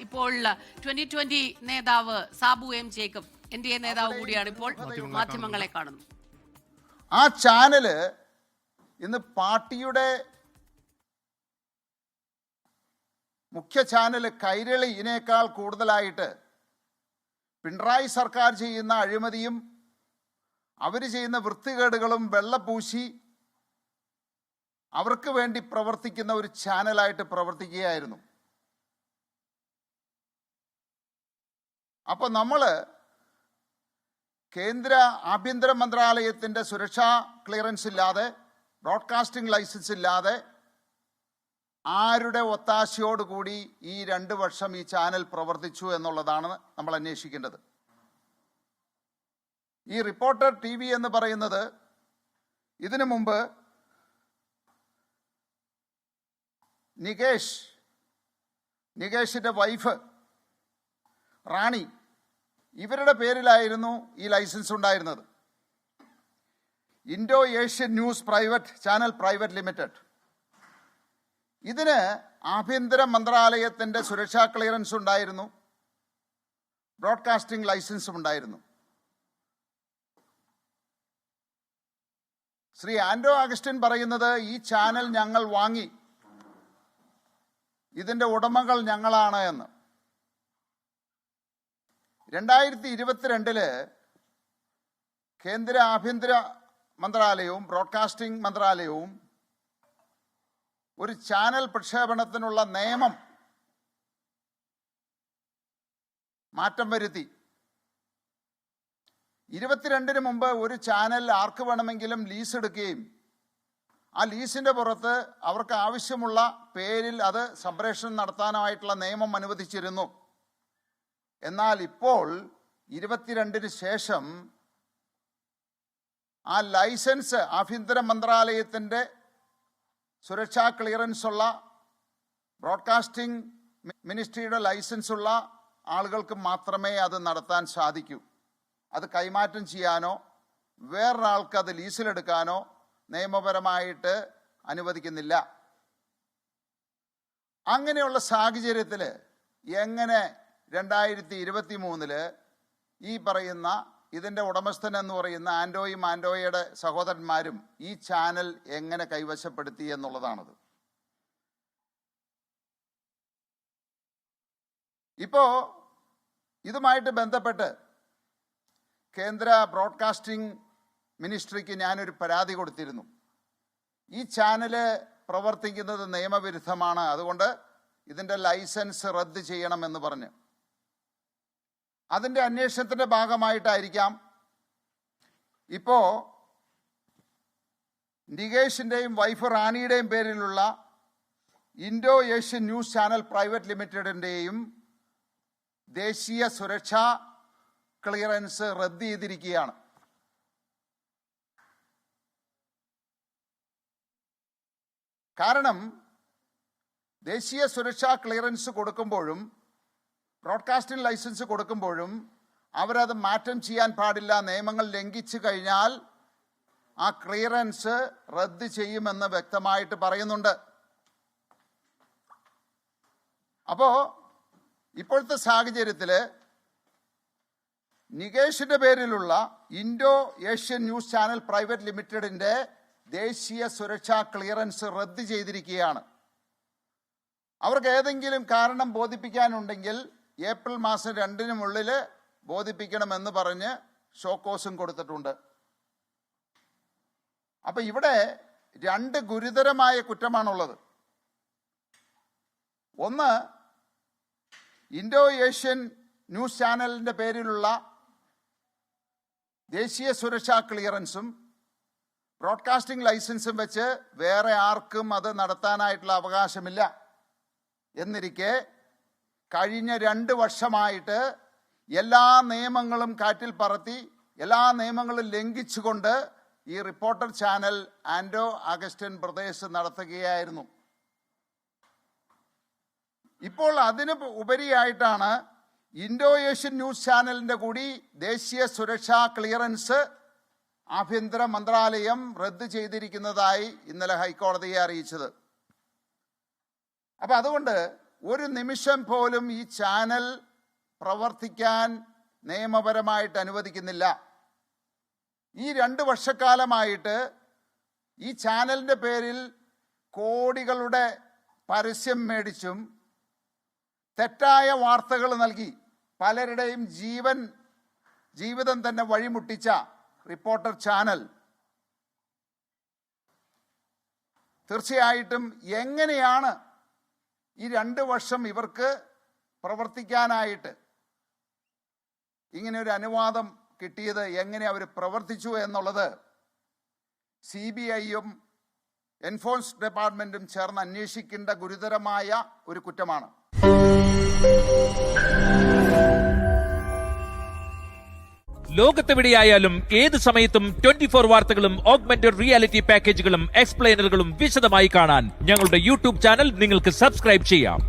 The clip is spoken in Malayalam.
ഇപ്പോൾ 2020 നേതാവ് സാബു എം ജേക്കബ് NDA നേതാവ് കൂടിയാണ് ഇപ്പോൾ മാധ്യമങ്ങളെ കാണുന്നു. ആ ചാനല് ഇന്ന് പാർട്ടിയുടെ മുഖ്യ ചാനല് കൈരളി ഇതിനേക്കാൾ കൂടുതലായിട്ട് പിണറായി സർക്കാർ ചെയ്യുന്ന അഴിമതിയും അവർ ചെയ്യുന്ന വൃത്തികേടുകളും വെള്ളപൂശി അവർക്ക് വേണ്ടി പ്രവർത്തിക്കുന്ന ഒരു ചാനലായിട്ട് പ്രവർത്തിക്കുകയായിരുന്നു. അപ്പോൾ നമ്മൾ കേന്ദ്ര ആഭ്യന്തര മന്ത്രാലയത്തിൻ്റെ സുരക്ഷാ ക്ലിയറൻസ് ഇല്ലാതെ, ബ്രോഡ്കാസ്റ്റിംഗ് ലൈസൻസ് ഇല്ലാതെ, ആരുടെ ഒത്താശയോടുകൂടി ഈ 2 വർഷം ഈ ചാനൽ പ്രവർത്തിച്ചു എന്നുള്ളതാണ് നമ്മൾ അന്വേഷിക്കേണ്ടത്. ഈ റിപ്പോർട്ടർ TV എന്ന് പറയുന്നത് ഇതിനു മുമ്പ് നികേഷിൻ്റെ വൈഫ് റാണി, ഇവരുടെ പേരിലായിരുന്നു ഈ ലൈസൻസ് ഉണ്ടായിരുന്നത്. Indo Asian news channel private limited. ഇതിന് ആഭ്യന്തര മന്ത്രാലയത്തിൻ്റെ സുരക്ഷാ ക്ലിയറൻസ് ഉണ്ടായിരുന്നു, ബ്രോഡ്കാസ്റ്റിംഗ് ലൈസൻസും ഉണ്ടായിരുന്നു. ശ്രീ ആൻഡോ അഗസ്റ്റിൻ പറയുന്നത് ഈ ചാനൽ ഞങ്ങൾ വാങ്ങി, ഇതിൻ്റെ ഉടമകൾ ഞങ്ങളാണ് എന്ന്. 2022 കേന്ദ്ര ആഭ്യന്തര മന്ത്രാലയവും ബ്രോഡ്കാസ്റ്റിംഗ് മന്ത്രാലയവും ഒരു ചാനൽ പ്രക്ഷേപണത്തിനുള്ള നിയമം മാറ്റം വരുത്തി. 22 മുമ്പ് ഒരു ചാനൽ ആർക്ക് വേണമെങ്കിലും ലീസ് എടുക്കുകയും ആ ലീസിൻ്റെ പുറത്ത് അവർക്ക് ആവശ്യമുള്ള പേരിൽ അത് സംപ്രേഷണം നടത്താനായിട്ടുള്ള നിയമം അനുവദിച്ചിരുന്നു. എന്നാൽ ഇപ്പോൾ 22 ശേഷം ആ ലൈസൻസ് ആഭ്യന്തര മന്ത്രാലയത്തിൻ്റെ സുരക്ഷാ ക്ലിയറൻസ് ഉള്ള, ബ്രോഡ്കാസ്റ്റിംഗ് മിനിസ്ട്രിയുടെ ലൈസൻസ് ഉള്ള ആളുകൾക്ക് മാത്രമേ അത് നടത്താൻ സാധിക്കൂ. അത് കൈമാറ്റം ചെയ്യാനോ വേറൊരാൾക്ക് അത് ലീസിലെടുക്കാനോ നിയമപരമായിട്ട് അനുവദിക്കുന്നില്ല. അങ്ങനെയുള്ള സാഹചര്യത്തിൽ എങ്ങനെ 2023 ഈ പറയുന്ന ഇതിൻ്റെ ഉടമസ്ഥൻ എന്ന് പറയുന്ന ആൻഡോയുടെ സഹോദരന്മാരും ഈ ചാനൽ എങ്ങനെ കൈവശപ്പെടുത്തി എന്നുള്ളതാണത്. ഇപ്പോൾ ഇതുമായിട്ട് ബന്ധപ്പെട്ട് കേന്ദ്ര ബ്രോഡ്കാസ്റ്റിംഗ് മിനിസ്ട്രിക്ക് ഞാനൊരു പരാതി കൊടുത്തിരുന്നു. ഈ ചാനല് പ്രവർത്തിക്കുന്നത് നിയമവിരുദ്ധമാണ്, അതുകൊണ്ട് ഇതിൻ്റെ ലൈസൻസ് റദ്ദ് ചെയ്യണമെന്ന് പറഞ്ഞ്. അതിൻ്റെ അന്വേഷണത്തിൻ്റെ ഭാഗമായിട്ടായിരിക്കാം ഇപ്പോൾ നികേഷിൻ്റെയും വൈഫ് റാണിയുടെയും പേരിലുള്ള Indo Asian news channel private ലിമിറ്റഡിൻ്റെയും ദേശീയ സുരക്ഷാ ക്ലിയറൻസ് റദ്ദ് ചെയ്തിരിക്കുകയാണ്. കാരണം ദേശീയ സുരക്ഷാ ക്ലിയറൻസ് കൊടുക്കുമ്പോഴും ബ്രോഡ്കാസ്റ്റിംഗ് ലൈസൻസ് കൊടുക്കുമ്പോഴും അവരത് മാറ്റം ചെയ്യാൻ പാടില്ല. നിയമങ്ങൾ ലംഘിച്ചു കഴിഞ്ഞാൽ ആ ക്ലിയറൻസ് റദ്ദ് ചെയ്യുമെന്ന് വ്യക്തമായിട്ട് പറയുന്നുണ്ട്. അപ്പോൾ ഇപ്പോഴത്തെ സാഹചര്യത്തിൽ നികേഷിൻ്റെ പേരിലുള്ള Indo Asian news channel private ലിമിറ്റഡിൻ്റെ ദേശീയ സുരക്ഷാ ക്ലിയറൻസ് റദ്ദ് ചെയ്തിരിക്കുകയാണ്. അവർക്ക് ഏതെങ്കിലും കാരണം ബോധിപ്പിക്കാനുണ്ടെങ്കിൽ ഏപ്രിൽ മാസം 2 ബോധിപ്പിക്കണമെന്ന് പറഞ്ഞ് ഷോക്കോസും കൊടുത്തിട്ടുണ്ട്. അപ്പം ഇവിടെ 2 ഗുരുതരമായ കുറ്റമാണുള്ളത്. ഒന്ന്, ഇൻഡോ ഏഷ്യൻ ന്യൂസ് ചാനലിൻ്റെ പേരിലുള്ള ദേശീയ സുരക്ഷാ ക്ലിയറൻസും ബ്രോഡ്കാസ്റ്റിംഗ് ലൈസൻസും വെച്ച് വേറെ ആർക്കും അത് നടത്താനായിട്ടുള്ള അവകാശമില്ല. എന്നിരിക്കെ കഴിഞ്ഞ 2 വർഷമായിട്ട് എല്ലാ നിയമങ്ങളും കാറ്റിൽ പറത്തി, എല്ലാ നിയമങ്ങളും ലംഘിച്ചുകൊണ്ട് ഈ റിപ്പോർട്ടർ ചാനൽ ആൻഡോ അഗസ്റ്റിൻ ബ്രദേഴ്സ് നടത്തുകയായിരുന്നു. ഇപ്പോൾ അതിന് ഉപരിയായിട്ടാണ് ഇൻഡോ ഏഷ്യൻ ന്യൂസ് ചാനലിൻ്റെ കൂടി ദേശീയ സുരക്ഷാ ക്ലിയറൻസ് ആഭ്യന്തര മന്ത്രാലയം റദ്ദ് ചെയ്തിരിക്കുന്നതായി ഇന്നലെ ഹൈക്കോടതിയെ അറിയിച്ചത്. അപ്പം അതുകൊണ്ട് ഒരു നിമിഷം പോലും ഈ ചാനൽ പ്രവർത്തിക്കാൻ നിയമപരമായിട്ട് അനുവദിക്കുന്നില്ല. ഈ 2 വർഷക്കാലമായിട്ട് ഈ ചാനലിൻ്റെ പേരിൽ കോടികളുടെ പരസ്യം മേടിച്ചും തെറ്റായ വാർത്തകൾ നൽകി പലരുടെയും ജീവിതം തന്നെ വഴിമുട്ടിച്ച റിപ്പോർട്ടർ ചാനൽ തീർച്ചയായിട്ടും എങ്ങനെയാണ് ഈ 2 വർഷം ഇവർക്ക് പ്രവർത്തിക്കാനായിട്ട് ഇങ്ങനെ ഒരു അനുവാദം കിട്ടിയത്, എങ്ങനെ അവർ പ്രവർത്തിച്ചു എന്നുള്ളത് CBIയും എൻഫോഴ്സ്മെന്റ് ഡിപ്പാർട്ട്മെന്റും ചേർന്ന് അന്വേഷിക്കേണ്ട ഗുരുതരമായ ഒരു കുറ്റമാണ്. ലോകത്തെവിടെയായാലും ഏത് സമയത്തും 24 വാർത്തകളും ഓഗ്മെന്റഡ് റിയാലിറ്റി പാക്കേജുകളും എക്സ്പ്ലെയിനറുകളും വിശദമായി കാണാൻ ഞങ്ങളുടെ യൂട്യൂബ് ചാനൽ നിങ്ങൾക്ക് സബ്സ്ക്രൈബ് ചെയ്യാം.